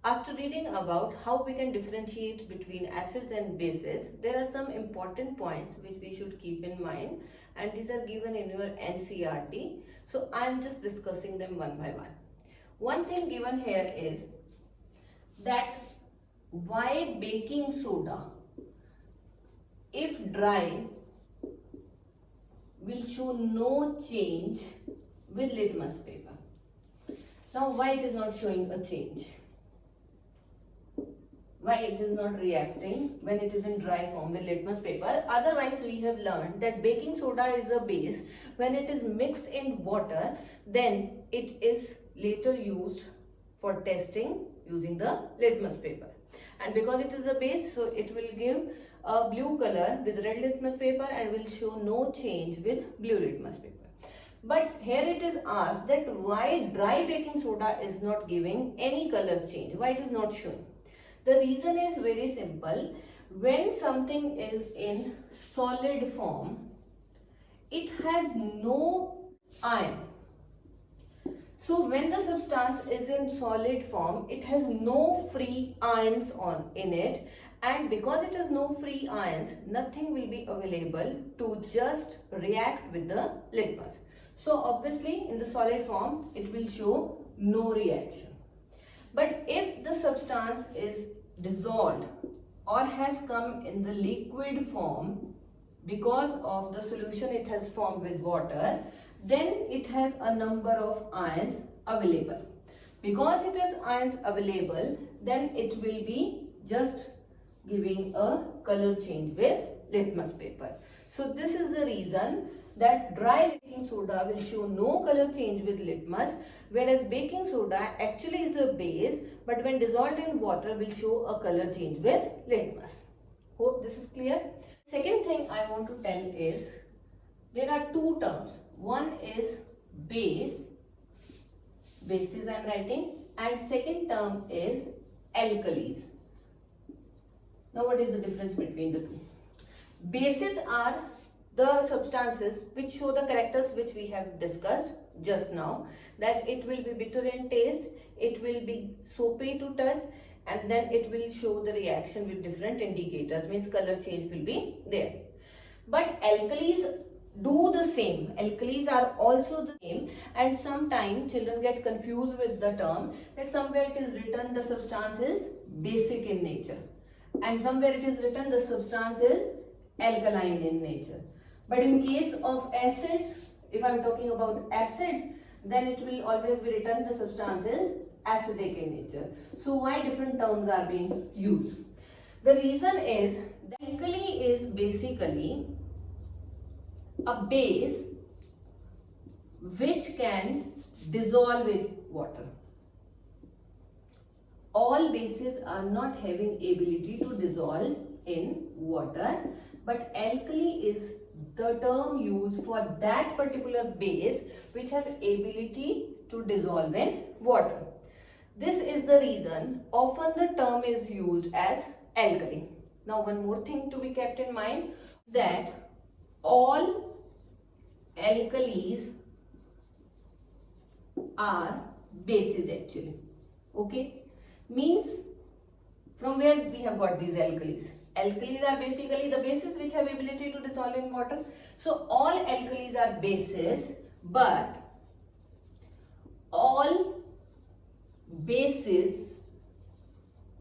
After reading about how we can differentiate between acids and bases, there are some important points which we should keep in mind, and these are given in your NCERT. So I am just discussing them one by one. One thing given here is that why baking soda, if dry, will show no change with litmus paper. Now why it is not showing a change? Why it is not reacting when it is in dry form with litmus paper? Otherwise we have learned that baking soda is a base. When it is mixed in water, then it is later used for testing using the litmus paper. And because it is a base, so it will give a blue color with red litmus paper and will show no change with blue litmus paper. But here it is asked that why dry baking soda is not giving any color change, why it is not showing. The reason is very simple. When something is in solid form, it has no ion. So when the substance is in solid form, it has no free ions in it, and because it has no free ions, nothing will be available to just react with the litmus. So obviously in the solid form, it will show no reaction. But if the substance is dissolved or has come in the liquid form, because of the solution it has formed with water, then it has a number of ions available. Because it has ions available, then it will be just giving a color change with litmus paper. So this is the reason that dry baking soda will show no color change with litmus, whereas baking soda actually is a base, but when dissolved in water will show a color change with litmus. Hope this is clear. Second thing I want to tell is there are two terms. One is bases I am writing, and second term is alkalis. Now what is the difference between the two? Bases are the substances which show the characters which we have discussed just now, that it will be bitter in taste, it will be soapy to touch, and then it will show the reaction with different indicators, means color change will be there. But alkalis do the same. Alkalis are also the same, and sometimes children get confused with the term that somewhere it is written the substance is basic in nature, and somewhere it is written the substance is alkaline in nature. But in case of acids, if I am talking about acids, then it will always be written the substance is acidic in nature. So why different terms are being used? The reason is that alkali is basically a base which can dissolve with water. All bases are not having ability to dissolve in water, but alkali is the term used for that particular base which has ability to dissolve in water. This is the reason often the term is used as alkali. Now one more thing to be kept in mind, that all alkalis are bases actually. Okay, means from where we have got these alkalis? Alkalis are basically the bases which have ability to dissolve in water. So all alkalis are bases, but all bases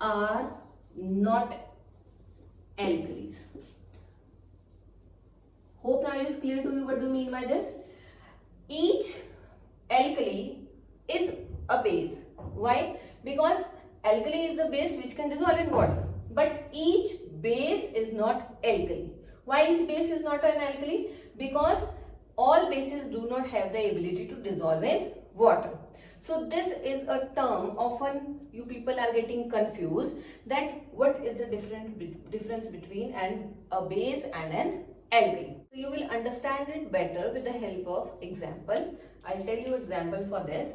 are not alkalis. Hope now it is clear to you what do you mean by this. Each alkali is a base. Why? Because alkali is the base which can dissolve in water, but each base is not alkali. Why each base is not an alkali? Because all bases do not have the ability to dissolve in water. So this is a term often you people are getting confused, that what is the difference between a base and an alkali. So you will understand it better with the help of example. I'll tell you example for this.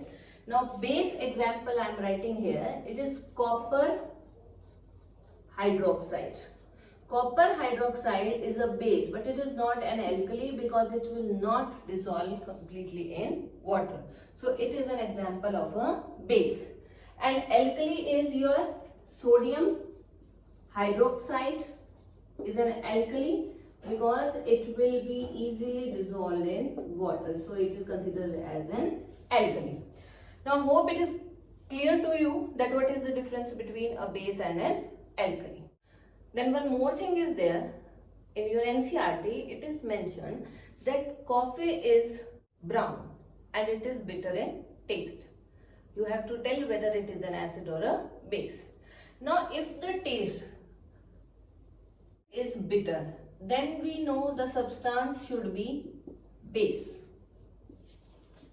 Now base example I am writing here, it is copper hydroxide. Copper hydroxide is a base, but it is not an alkali because it will not dissolve completely in water. So it is an example of a base. And alkali is your sodium hydroxide is an alkali because it will be easily dissolved in water, so it is considered as an alkali. Now hope it is clear to you that what is the difference between a base and an alkali. Then one more thing is there in your NCERT. It is mentioned that coffee is brown and it is bitter in taste. You have to tell whether it is an acid or a base. Now if the taste is bitter, then we know the substance should be base.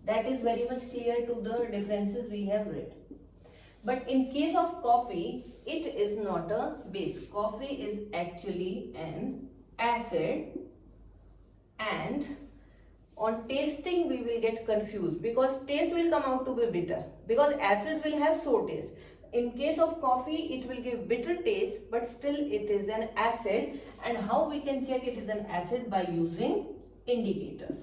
That is very much clear to the differences we have read. But in case of coffee, it is not a base. Coffee is actually an acid, and on tasting we will get confused because taste will come out to be bitter because acid will have sour taste. In case of coffee, it will give bitter taste, but still it is an acid. And how we can check it is an acid? By using indicators.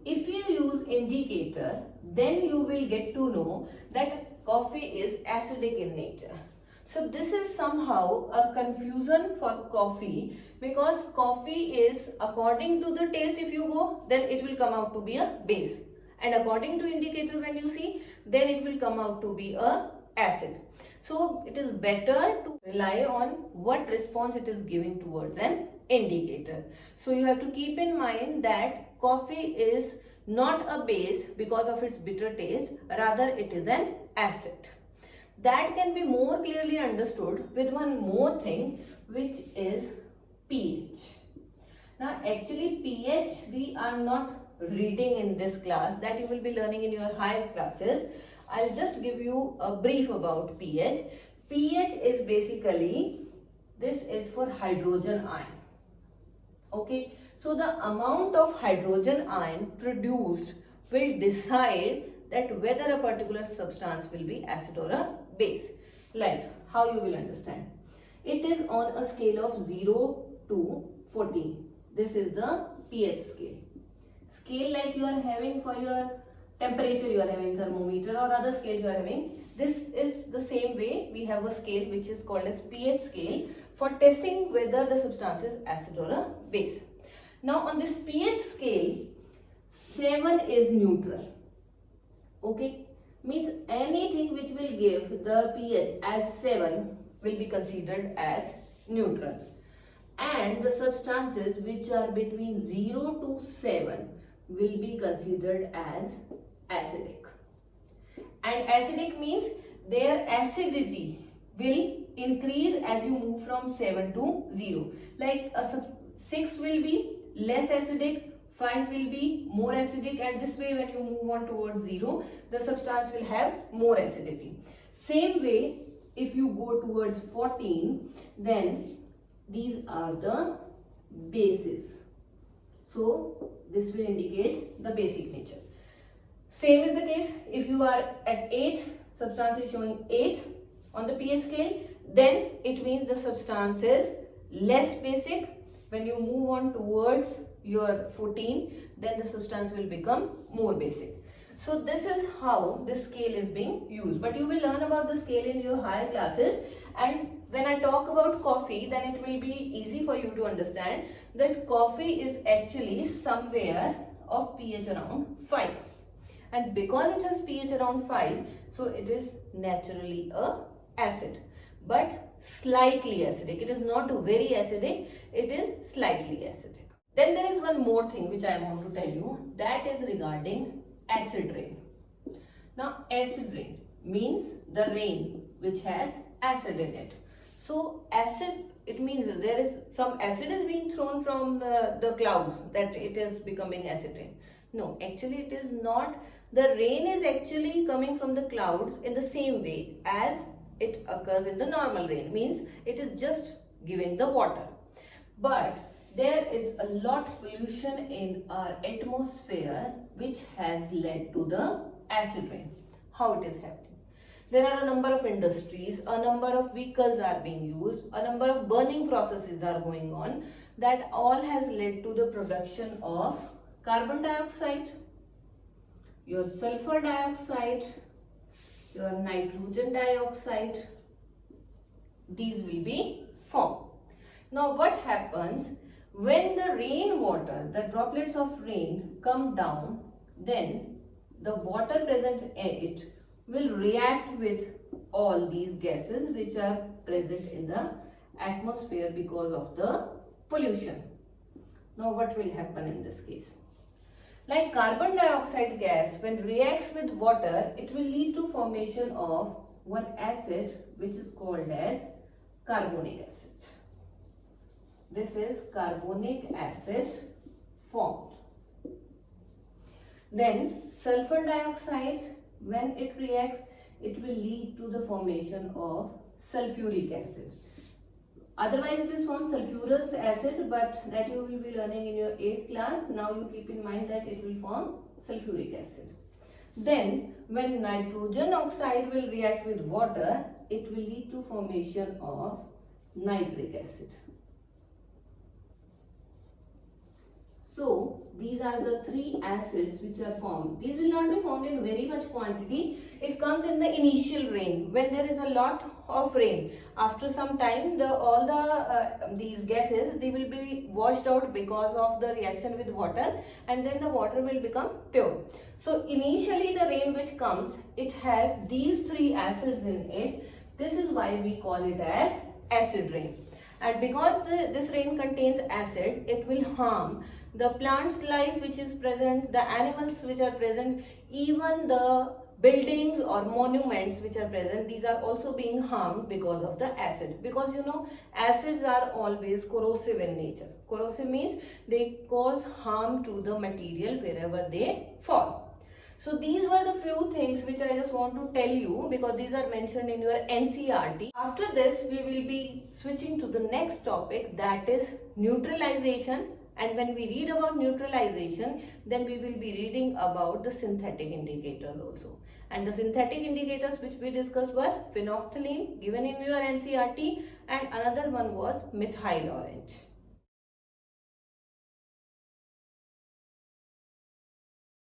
If you use indicator, then you will get to know that coffee is acidic in nature. So this is somehow a confusion for coffee because coffee is, according to the taste if you go, then it will come out to be a base. And according to indicator when you see, then it will come out to be a acid. So it is better to rely on what response it is giving towards an indicator. So you have to keep in mind that coffee is not a base because of its bitter taste, rather it is an acid. That can be more clearly understood with one more thing, which is pH. Now actually pH we are not reading in this class, that you will be learning in your higher classes. I'll just give you a brief about pH. pH is basically, this is for hydrogen ion. Okay, so the amount of hydrogen ion produced will decide that whether a particular substance will be acid or a base. Like how you will understand. It is on a scale of 0 to 14. This is the pH scale. Scale like you are having for your temperature, you are having thermometer or other scales you are having. This is the same way we have a scale which is called as pH scale for testing whether the substance is acid or a base. Now on this pH scale, 7 is neutral. Okay, means anything which will give the pH as 7 will be considered as neutral. And the substances which are between 0 to 7 will be considered as acidic. And acidic means their acidity will increase as you move from 7 to 0. Like 6 will be less acidic, 5 will be more acidic, and this way when you move on towards 0, the substance will have more acidity. Same way, if you go towards 14, then these are the bases. So this will indicate the basic nature. Same is the case if you are at 8, substance is showing 8 on the pH scale, then it means the substance is less basic. When you move on towards your 14, then the substance will become more basic. So this is how this scale is being used. But you will learn about the scale in your higher classes, and when I talk about coffee, then it will be easy for you to understand that coffee is actually somewhere of pH around 5. And because it has pH around 5, so it is naturally a acid, but slightly acidic. It is not very acidic, it is slightly acidic. Then there is one more thing which I want to tell you, that is regarding acid rain. Now acid rain means the rain which has acid in it. So acid, it means that there is some acid is being thrown from the clouds, that it is becoming acid rain. No, actually it is not. The rain is actually coming from the clouds in the same way as it occurs in the normal rain. Means it is just giving the water. But there is a lot of pollution in our atmosphere which has led to the acid rain. How it is happening? There are a number of industries, a number of vehicles are being used, a number of burning processes are going on. That all has led to the production of carbon dioxide, your sulfur dioxide, your nitrogen dioxide. These will be formed. Now what happens when the rainwater, the droplets of rain come down, then the water present in it will react with all these gases which are present in the atmosphere because of the pollution. Now what will happen in this case? Like carbon dioxide gas, when reacts with water, it will lead to formation of one acid which is called as carbonic acid. This is carbonic acid formed. Then sulfur dioxide, when it reacts, it will lead to the formation of sulfuric acid. Otherwise it is from sulfurous acid, but that you will be learning in your 8th class. Now you keep in mind that it will form sulfuric acid. Then when nitrogen oxide will react with water, it will lead to formation of nitric acid. So these are the 3 acids which are formed. These will not be formed in very much quantity. It comes in the initial rain, when there is a lot of rain. After some time, these gases, they will be washed out because of the reaction with water, and then the water will become pure. So initially the rain which comes, it has these 3 acids in it. This is why we call it as acid rain. And because this rain contains acid, it will harm the plant's life which is present, the animals which are present, even the buildings or monuments which are present. These are also being harmed because of the acid. Because you know, acids are always corrosive in nature. Corrosive means they cause harm to the material wherever they fall. So these were the few things which I just want to tell you, because these are mentioned in your NCERT. After this, we will be switching to the next topic, that is neutralization. And when we read about neutralization, then we will be reading about the synthetic indicators also. And the synthetic indicators which we discussed were phenolphthalein, given in your NCERT, and another one was methyl orange.